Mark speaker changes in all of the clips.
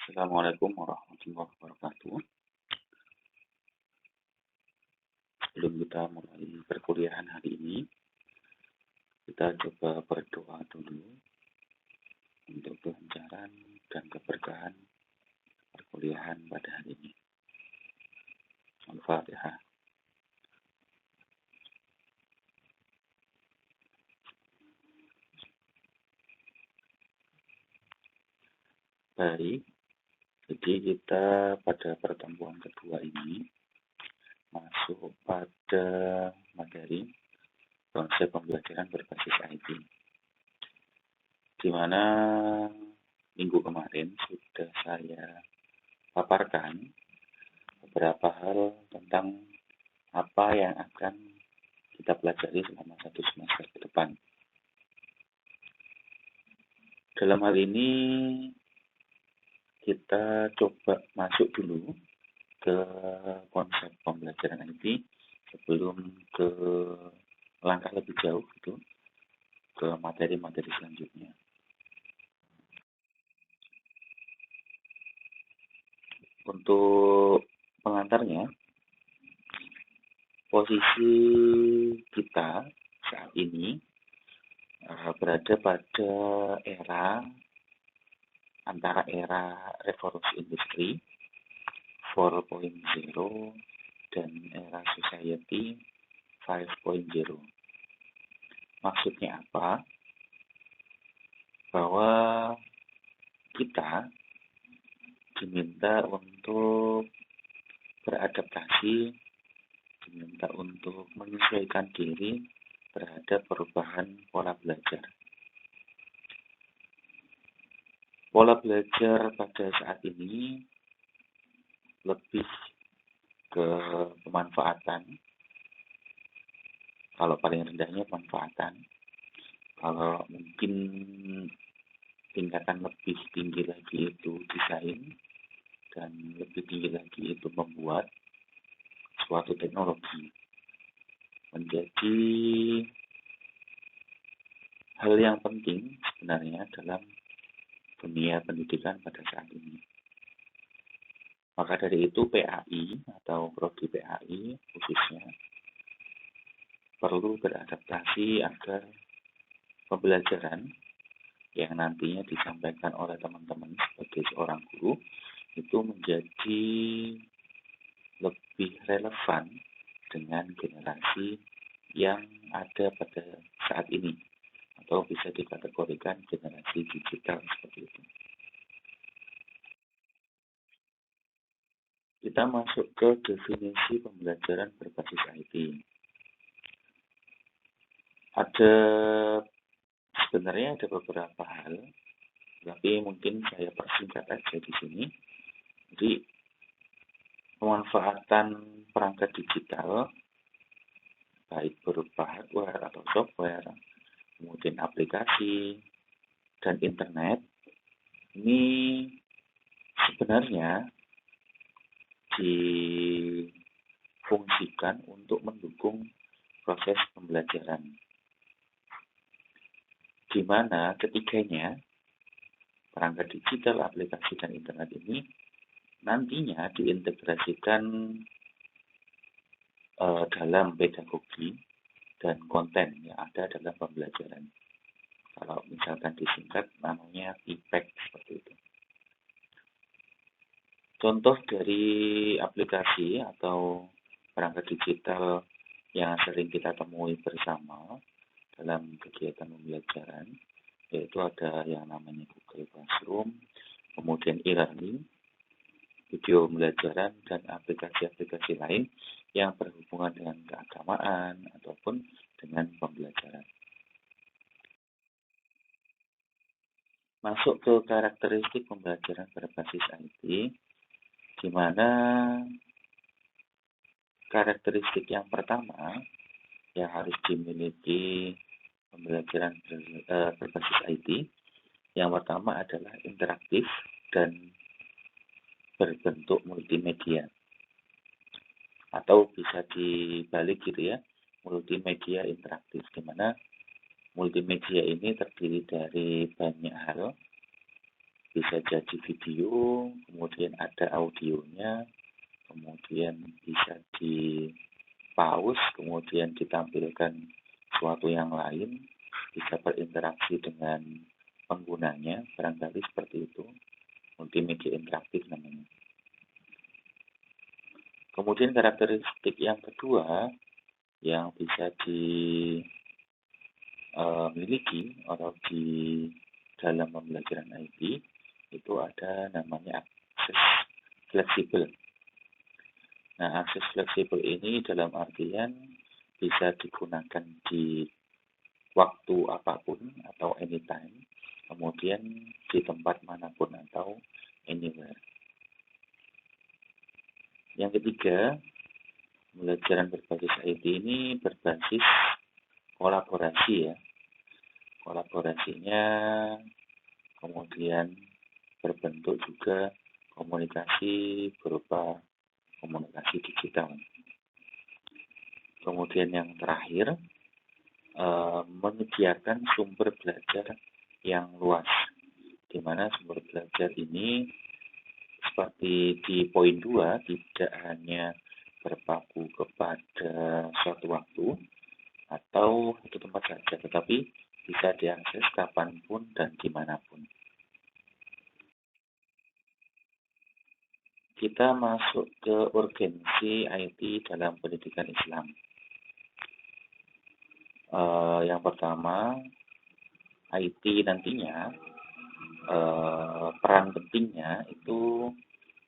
Speaker 1: Assalamualaikum warahmatullahi wabarakatuh. Sebelum kita mulai perkuliahan hari ini, kita coba berdoa dulu untuk kelancaran dan keberkahan perkuliahan pada hari ini. Al-Fatihah. Baik, jadi kita pada pertemuan kedua ini masuk pada materi konsep pembelajaran berbasis IT, di mana minggu kemarin sudah saya paparkan beberapa hal tentang apa yang akan kita pelajari selama 1 semester ke depan. Dalam hal ini kita coba masuk dulu ke konsep pembelajaran IT sebelum ke langkah lebih jauh gitu ke materi-materi selanjutnya. Untuk pengantarnya, posisi kita saat ini berada pada antara era revolusi industri 4.0 dan era society 5.0. Maksudnya apa? Bahwa kita diminta untuk beradaptasi, diminta untuk menyesuaikan diri terhadap perubahan pola belajar. Pola belajar pada saat ini lebih ke pemanfaatan. Kalau paling rendahnya pemanfaatan. Kalau mungkin tingkatan lebih tinggi lagi itu desain, dan lebih tinggi lagi itu membuat suatu teknologi menjadi hal yang penting sebenarnya dalam dunia pendidikan pada saat ini. Maka dari itu PAI atau Prodi PAI khususnya perlu beradaptasi agar pembelajaran yang nantinya disampaikan oleh teman-teman sebagai seorang guru itu menjadi lebih relevan dengan generasi yang ada pada saat ini atau bisa dikategorikan generasi digital seperti itu. Kita masuk ke definisi pembelajaran berbasis IT. Sebenarnya ada beberapa hal, tapi mungkin saya persingkat aja di sini. Jadi pemanfaatan perangkat digital baik berupa hardware atau software, kemudian aplikasi dan internet ini sebenarnya difungsikan untuk mendukung proses pembelajaran, di mana ketiganya, perangkat digital, aplikasi, dan internet ini nantinya diintegrasikan dalam pedagogi dan konten yang ada dalam pembelajaran. Kalau misalkan disingkat namanya IPEK seperti itu. Contoh dari aplikasi atau perangkat digital yang sering kita temui bersama dalam kegiatan pembelajaran, yaitu ada yang namanya Google Classroom, kemudian e-learning, video pembelajaran, dan aplikasi-aplikasi lain yang berhubungan dengan keagamaan ataupun dengan pembelajaran. Masuk ke karakteristik pembelajaran berbasis IT, di mana karakteristik yang pertama yang harus dimiliki pembelajaran berbasis IT, yang pertama adalah interaktif dan berbentuk multimedia, atau bisa dibalik gitu ya, multimedia interaktif, di mana multimedia ini terdiri dari banyak hal bisa jadi video, kemudian ada audionya, kemudian bisa di pause, kemudian ditampilkan sesuatu yang lain, bisa berinteraksi dengan penggunanya, barangkali seperti itu, multimedia interaktif namanya. Kemudian karakteristik yang kedua yang bisa dimiliki atau di dalam pembelajaran IT itu ada namanya akses fleksibel. Nah, akses fleksibel ini dalam artian bisa digunakan di waktu apapun atau anytime, kemudian di tempat manapun atau anywhere. Yang ketiga, pembelajaran berbasis IT ini berbasis kolaborasi ya. Kolaborasinya kemudian berbentuk juga komunikasi berupa komunikasi digital. Kemudian yang terakhir, menyediakan sumber belajar yang luas, di mana sumber belajar ini seperti di poin 2 tidak hanya berpaku kepada suatu waktu atau satu tempat saja, tetapi bisa diakses kapanpun dan dimanapun. Kita masuk ke urgensi IT dalam pendidikan Islam. Yang pertama, IT nantinya peran pentingnya itu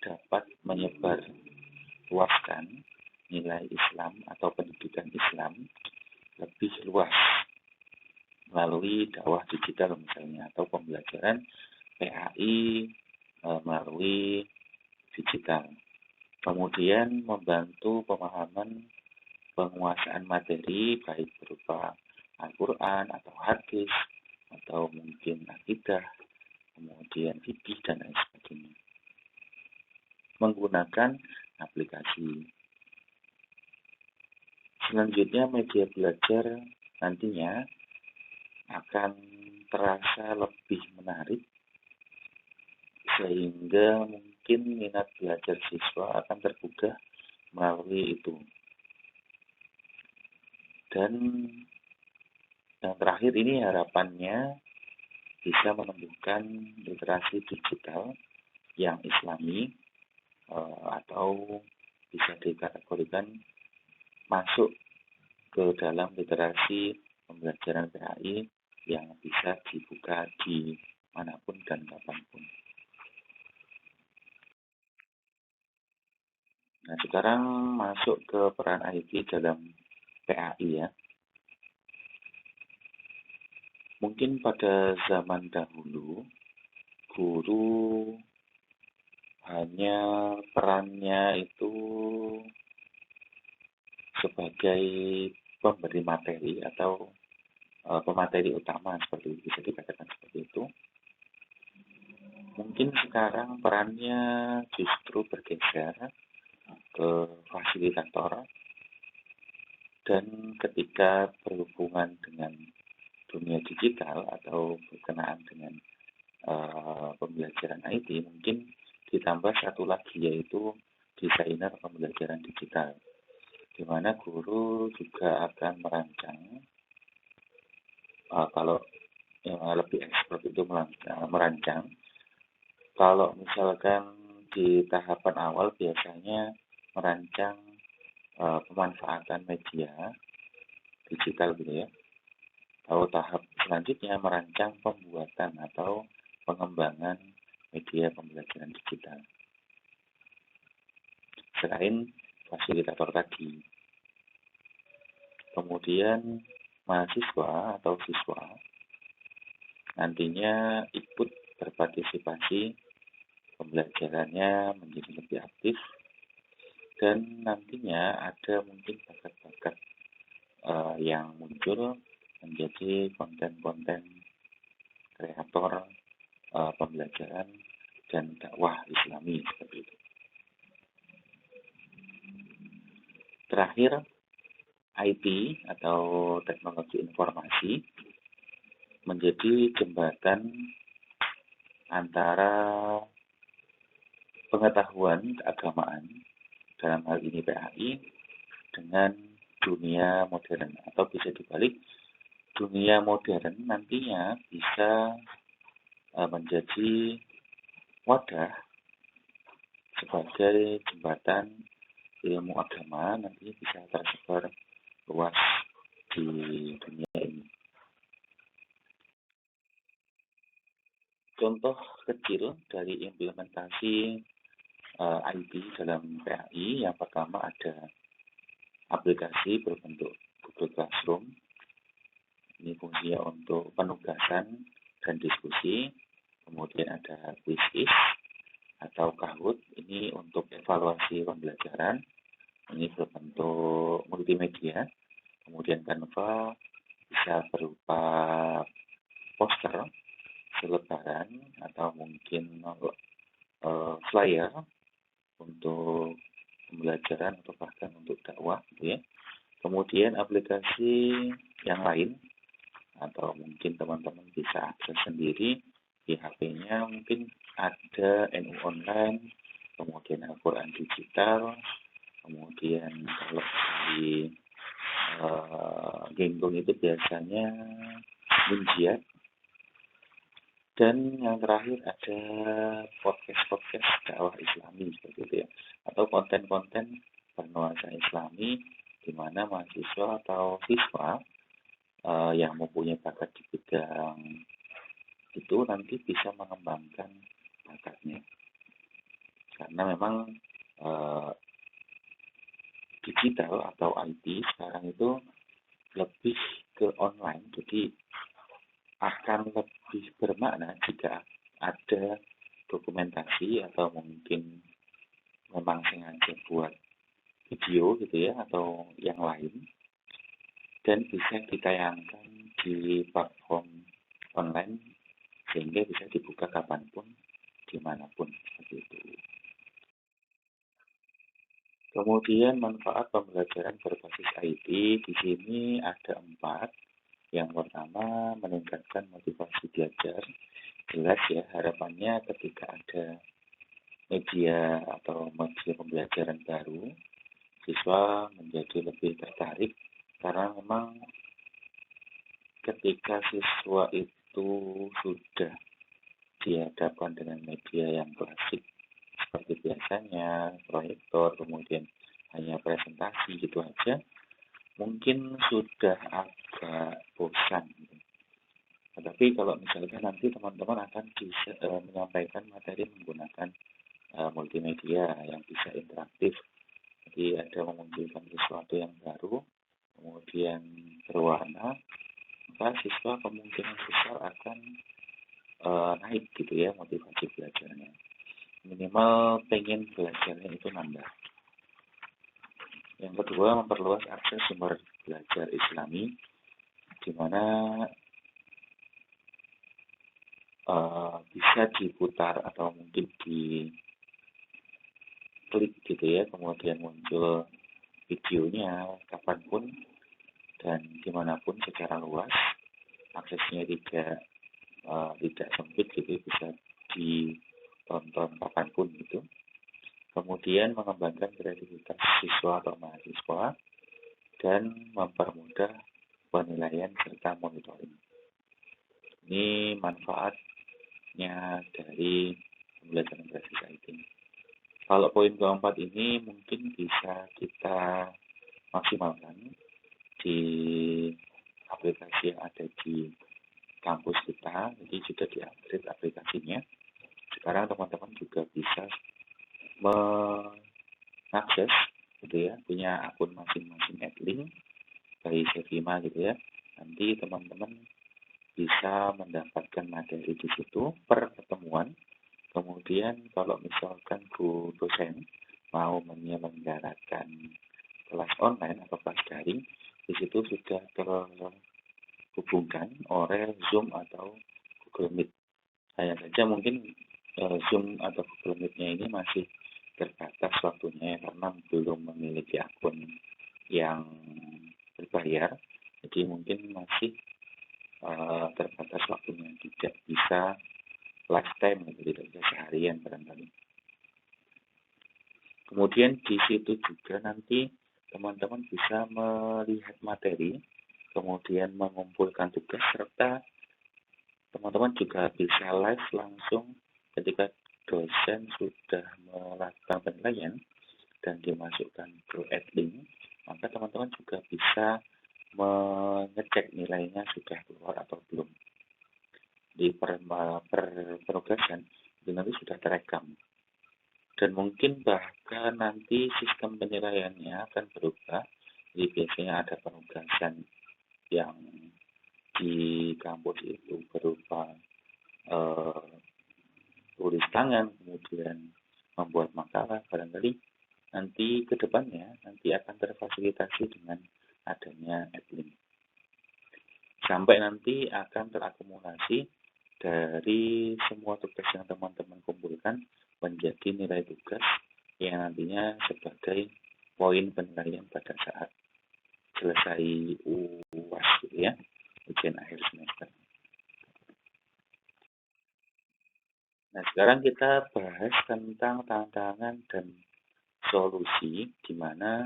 Speaker 1: dapat menyebar luaskan nilai Islam atau pendidikan Islam lebih luas melalui dakwah digital misalnya, atau pembelajaran PAI melalui digital. Kemudian membantu pemahaman penguasaan materi baik berupa Al-Quran atau hadis atau mungkin akidah, kemudian fikih dan lain sebagainya, menggunakan aplikasi. Selanjutnya, media belajar nantinya akan terasa lebih menarik sehingga mungkin minat belajar siswa akan tergugah melalui itu. Dan yang terakhir ini harapannya bisa menumbuhkan literasi digital yang islami atau bisa dikategorikan masuk ke dalam literasi pembelajaran PAI yang bisa dibuka di manapun dan kapanpun. Nah, sekarang masuk ke peran IT dalam PAI ya. Mungkin pada zaman dahulu, guru hanya perannya itu sebagai pemberi materi atau pemateri utama, seperti itu, bisa dikatakan seperti itu. Mungkin sekarang perannya justru bergeser ke fasilitator, dan ketika berhubungan dengan dunia digital atau berkenaan dengan pembelajaran IT, mungkin ditambah satu lagi yaitu desainer pembelajaran digital, di mana guru juga akan merancang, kalau yang lebih expert itu merancang. Kalau misalkan di tahapan awal biasanya merancang pemanfaatan media digital gitu ya. Lalu tahap selanjutnya merancang pembuatan atau pengembangan media pembelajaran digital. Selain fasilitator tadi, kemudian mahasiswa atau siswa nantinya ikut berpartisipasi, pembelajarannya menjadi lebih aktif, dan nantinya ada mungkin bakat-bakat yang muncul menjadi konten-konten kreator pembelajaran dan dakwah Islami seperti itu. Terakhir, IT atau teknologi informasi menjadi jembatan antara pengetahuan keagamaan, dalam hal ini PAI, dengan dunia modern, atau bisa dibalik, dunia modern nantinya bisa menjadi wadah sebagai jembatan ilmu agama nantinya bisa tersebar luas di dunia ini. Contoh kecil dari implementasi IT dalam PAI, yang pertama ada aplikasi berbentuk Google Classroom. Ini fungsinya untuk penugasan dan diskusi. Kemudian ada Quizizz atau Kahoot, ini untuk evaluasi pembelajaran. Ini berbentuk multimedia. Kemudian Canva bisa berupa poster, selebaran, atau mungkin flyer untuk pembelajaran atau bahkan untuk dakwah, gitu ya. Kemudian aplikasi yang lain, atau mungkin teman-teman bisa akses sendiri di HP-nya, mungkin ada NU Online, kemudian Al-Quran Digital, kemudian kalau di Genggong itu biasanya Munjiat, dan yang terakhir ada podcast dakwah Islami seperti itu ya, atau konten-konten bernuansa Islami di mana mahasiswa atau siswa yang mempunyai bakat di bidang itu nanti bisa mengembangkan bakatnya, karena memang digital atau IT sekarang itu lebih ke online, jadi akan lebih bermakna jika ada dokumentasi atau mungkin memang sengaja buat video gitu ya, atau yang lain, dan bisa ditayangkan di platform online sehingga bisa dibuka kapanpun, dimanapun, seperti itu. Kemudian manfaat pembelajaran berbasis IT di sini ada 4. Yang pertama, meningkatkan motivasi belajar. Jelas ya, harapannya ketika ada media atau media pembelajaran baru, siswa menjadi lebih tertarik, karena memang ketika siswa itu sudah dihadapkan dengan media yang klasik seperti biasanya, proyektor, kemudian hanya presentasi gitu aja, mungkin sudah agak bosan. Tetapi kalau misalnya nanti teman-teman akan bisa menyampaikan materi menggunakan multimedia yang bisa interaktif, jadi ada memunculkan sesuatu yang baru, kemudian berwarna, maka siswa kemungkinan besar akan naik gitu ya motivasi belajarnya. Minimal pengen belajarnya itu nambah. Yang kedua, memperluas akses sumber belajar Islami, di mana bisa diputar atau mungkin diklik gitu ya, kemudian muncul videonya kapanpun dan dimanapun secara luas, aksesnya tidak sempit gitu, bisa ditonton kapanpun gitu. Kemudian mengembangkan kreativitas siswa atau mahasiswa dan mempermudah penilaian serta monitoring. Ini manfaatnya dari pembelajaran berbasis IT. Kalau poin keempat ini mungkin bisa kita maksimalkan di aplikasi yang ada di kampus kita, jadi sudah di-upgrade aplikasinya. Sekarang teman-teman juga bisa mengakses gitu ya, punya akun masing-masing adlink dari Sevima gitu ya. Nanti teman-teman bisa mendapatkan materi di situ per pertemuan. Kemudian kalau misalkan Bu dosen mau menyelenggarakan kelas online atau kelas daring, di situ sudah terhubungkan oleh Zoom atau Google Meet. Hanya saja mungkin Zoom atau Google Meet-nya ini masih terbatas waktunya karena belum memiliki akun yang berbayar, jadi mungkin masih terbatas waktunya, tidak bisa lifetime, tidak bisa seharian barangkali. Kemudian di situ juga nanti teman-teman bisa melihat materi, kemudian mengumpulkan tugas, serta teman-teman juga bisa live langsung ketika dosen sudah melakukan penilaian dan dimasukkan ke Edlink, maka teman-teman juga bisa mengecek nilainya sudah keluar atau belum. Di penugasan itu nanti sudah terekam. Dan mungkin bahkan nanti sistem penilaiannya akan berubah. Jadi biasanya ada penugasan yang di kampus itu berupa tulis tangan, kemudian membuat makalah, barangkali nanti ke depannya nanti akan terfasilitasi dengan adanya Edlink. Sampai nanti akan terakumulasi dari semua tugas yang teman-teman kumpulkan menjadi nilai tugas yang nantinya sebagai poin penilaian pada saat selesai UAS gitu ya, ujian akhir semester. Nah, sekarang kita bahas tentang tantangan dan solusi di mana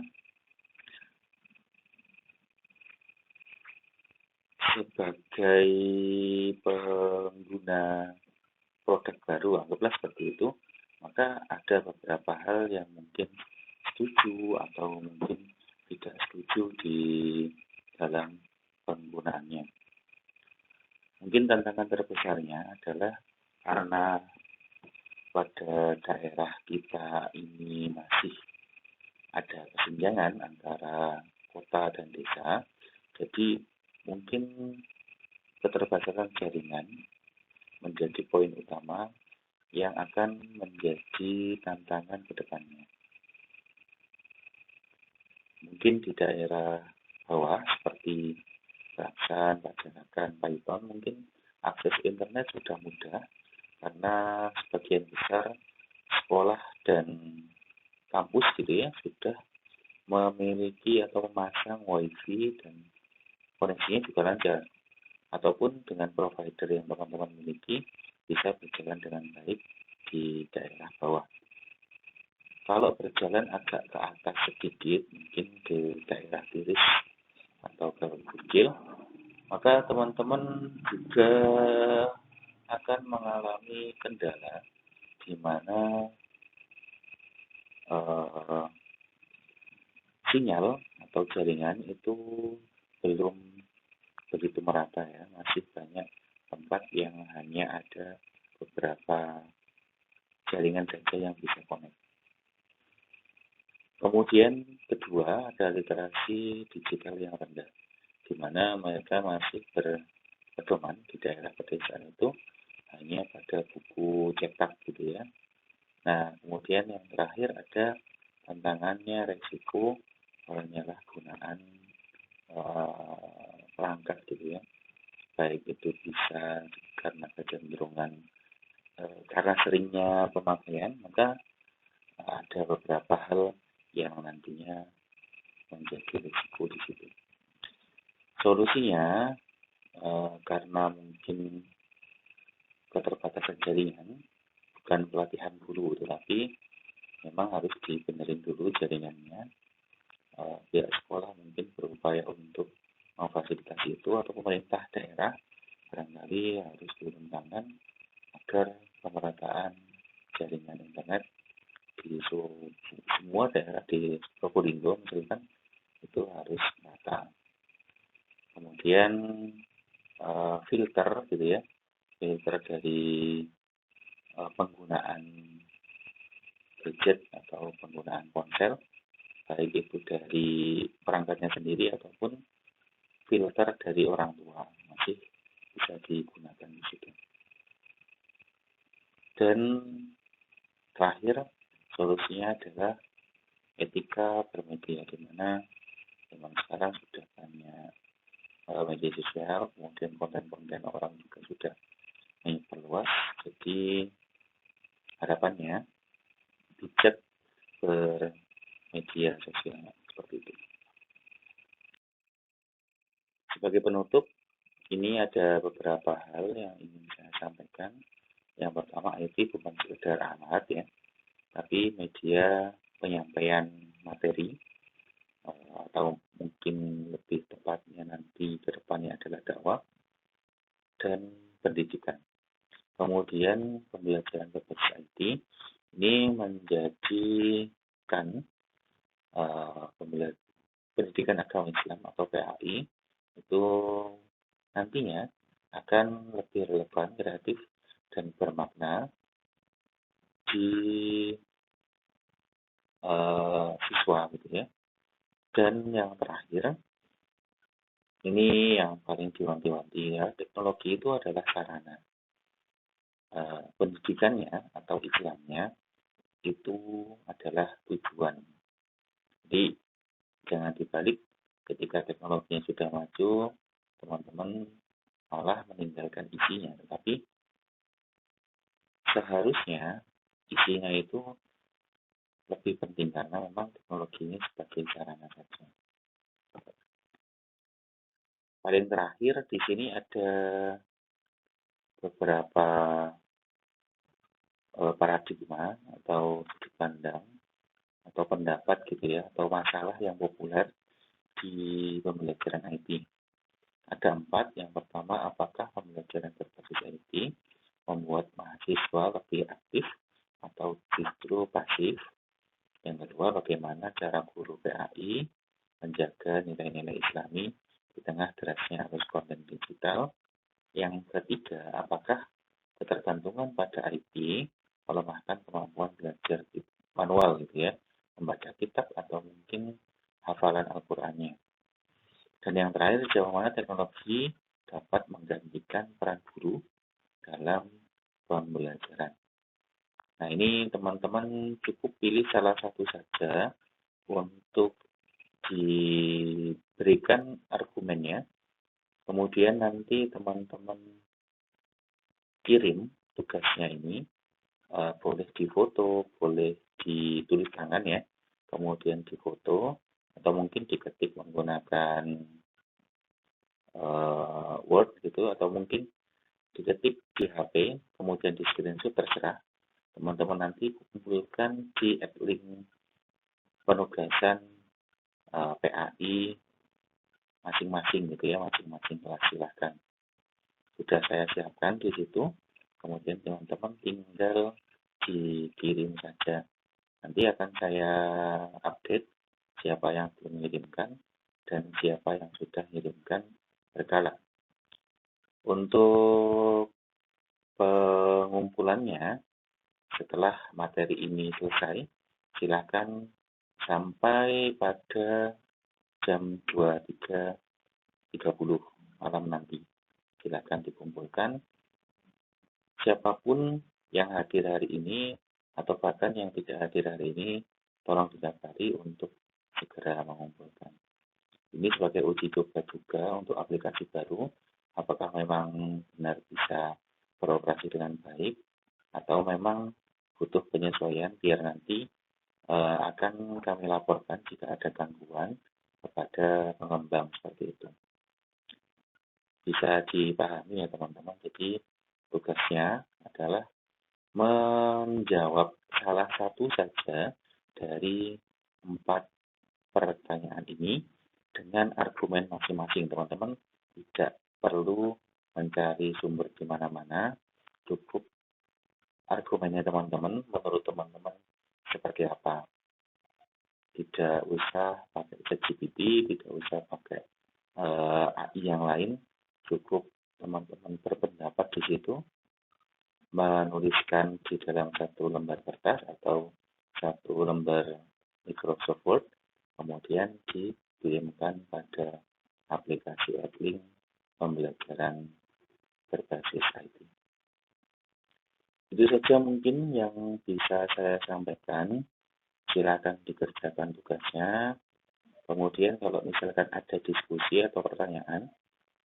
Speaker 1: sebagai pengguna produk baru, anggaplah seperti itu, maka ada beberapa hal yang mungkin setuju atau mungkin tidak setuju di dalam penggunaannya. Mungkin tantangan terbesarnya adalah karena pada daerah kita ini masih ada kesenjangan antara kota dan desa, jadi mungkin keterbatasan jaringan menjadi poin utama yang akan menjadi tantangan ke depannya. Mungkin di daerah bawah seperti Raksan, Pajanakan, Paiton, mungkin akses internet sudah mudah karena sebagian besar sekolah dan kampus gitu ya sudah memiliki atau memasang wifi dan koneksinya juga lancar, ataupun dengan provider yang teman-teman miliki bisa berjalan dengan baik di daerah bawah. Kalau berjalan agak ke atas sedikit, mungkin ke daerah Tiris atau ke Bukil, maka teman-teman juga akan mengalami kendala di mana sinyal atau jaringan itu belum begitu merata ya, masih banyak tempat yang hanya ada beberapa jaringan saja yang bisa connect. Kemudian kedua ada literasi digital yang rendah, di mana mereka masih berpedoman di daerah pedesaan itu hanya pada buku cetak gitu ya. Nah, kemudian yang terakhir ada tantangannya resiko penyalahgunaan perangkat gitu ya, baik itu bisa karena kecenderungan karena seringnya pemakaian, maka ada beberapa hal yang nantinya menjadi risiko di situ. Solusinya karena mungkin keterbatasan jaringan, bukan pelatihan dulu, tetapi memang harus dibenerin dulu jaringannya. Pihak sekolah mungkin berupaya untuk memfasilitasi itu, atau pemerintah daerah barangkali harus turun tangan agar pemerataan jaringan internet di semua daerah di Probolinggo misalkan itu harus rata. Kemudian filter gitu ya, filter dari penggunaan gadget atau penggunaan ponsel, baik itu dari perangkatnya sendiri ataupun filter dari orang tua masih bisa digunakan di situ. Dan terakhir solusinya adalah etika bermedia, di mana memang sekarang sudah banyak media sosial, kemudian konten-konten orang juga sudah menyebarluas, jadi harapannya bijak bermedia sosial seperti itu. Sebagai penutup, ini ada beberapa hal yang ingin saya sampaikan. Yang pertama, IT bukan sekedar alat ya, tapi media penyampaian materi, atau mungkin lebih tepatnya nanti ke depannya adalah dakwah dan pendidikan. Kemudian pembelajaran berbasis IT ini menjadikan pendidikan agama Islam atau PAI itu nantinya akan lebih relevan, kreatif, dan bermakna di siswa gitu ya. Dan yang terakhir, ini yang paling diwanti-wanti ya, teknologi itu adalah sarana. Pendidikannya atau Islamnya itu adalah tujuan. Jadi jangan dibalik, ketika teknologinya sudah maju, teman-teman malah meninggalkan isinya. Tetapi seharusnya isinya itu lebih penting karena memang teknologi ini sebagai sarana saja. Paling terakhir di sini ada beberapa paradigma atau sudut pandang atau pendapat gitu ya, atau masalah yang populer di pembelajaran IT. Ada 4. Yang pertama, apakah pembelajaran berbasis IT membuat mahasiswa lebih aktif atau justru pasif? Yang kedua, bagaimana cara guru PAI menjaga nilai-nilai Islami di tengah derasnya arus konten digital? Yang ketiga, apakah ketergantungan pada IT melemahkan kemampuan belajar manual gitu ya, membaca kitab atau mungkin hafalan Al-Qur'annya? Dan yang terakhir, sejauh mana teknologi dapat menggantikan peran guru dalam pembelajaran? Nah, ini teman-teman cukup pilih salah satu saja untuk diberikan argumennya. Kemudian nanti teman-teman kirim tugasnya ini, boleh difoto, boleh ditulis tangan ya, kemudian difoto, atau mungkin diketik menggunakan Word gitu, atau mungkin diketik di HP, kemudian di screenshot, terserah. Teman-teman nanti kumpulkan di link penugasan PAI masing-masing gitu ya, masing-masing kelas, silahkan. Sudah saya siapkan di situ, kemudian teman-teman tinggal dikirim saja. Nanti akan saya update siapa yang belum mengirimkan dan siapa yang sudah mengirimkan berkala. Untuk pengumpulannya setelah materi ini selesai, silakan sampai pada jam 23.30 malam nanti. Silakan dikumpulkan. Siapapun yang hadir hari ini atau bahkan yang tidak hadir hari ini, tolong didaftari untuk segera mengumpulkan. Ini sebagai uji coba juga untuk aplikasi baru, apakah memang benar bisa beroperasi dengan baik atau memang butuh penyesuaian, biar nanti akan kami laporkan jika ada gangguan kepada pengembang seperti itu. Bisa dipahami ya teman-teman, jadi tugasnya adalah menjawab salah satu saja dari 4 pertanyaan ini dengan argumen masing-masing. Teman-teman tidak perlu mencari sumber di mana-mana, cukup argumennya teman-teman, menurut teman-teman seperti apa. Tidak usah pakai ChatGPT, tidak usah pakai AI yang lain, cukup teman-teman berpendapat di situ, menuliskan di dalam satu lembar kertas atau satu lembar Microsoft Word, kemudian dikirimkan pada aplikasi Edlink pembelajaran berbasis IT. Itu saja mungkin yang bisa saya sampaikan. Silakan dikerjakan tugasnya. Kemudian kalau misalkan ada diskusi atau pertanyaan,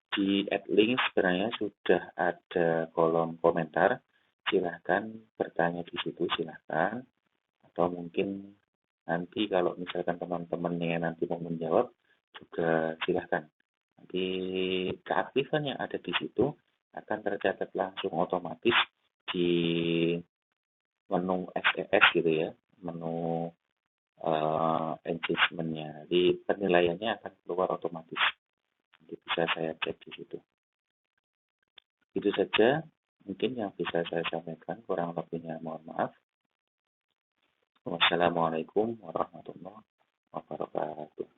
Speaker 1: di Edlink sebenarnya sudah ada kolom komentar. Silahkan bertanya di situ, silahkan. Atau mungkin nanti kalau misalkan teman-temannya nanti mau menjawab, juga silahkan. Nanti keaktifan yang ada di situ akan tercatat langsung otomatis di menu SES gitu ya, menu engagement-nya. Jadi penilaiannya akan keluar otomatis. Jadi bisa saya cek di situ. Itu saja mungkin yang bisa saya sampaikan, kurang lebihnya mohon maaf. Wassalamualaikum warahmatullahi wabarakatuh.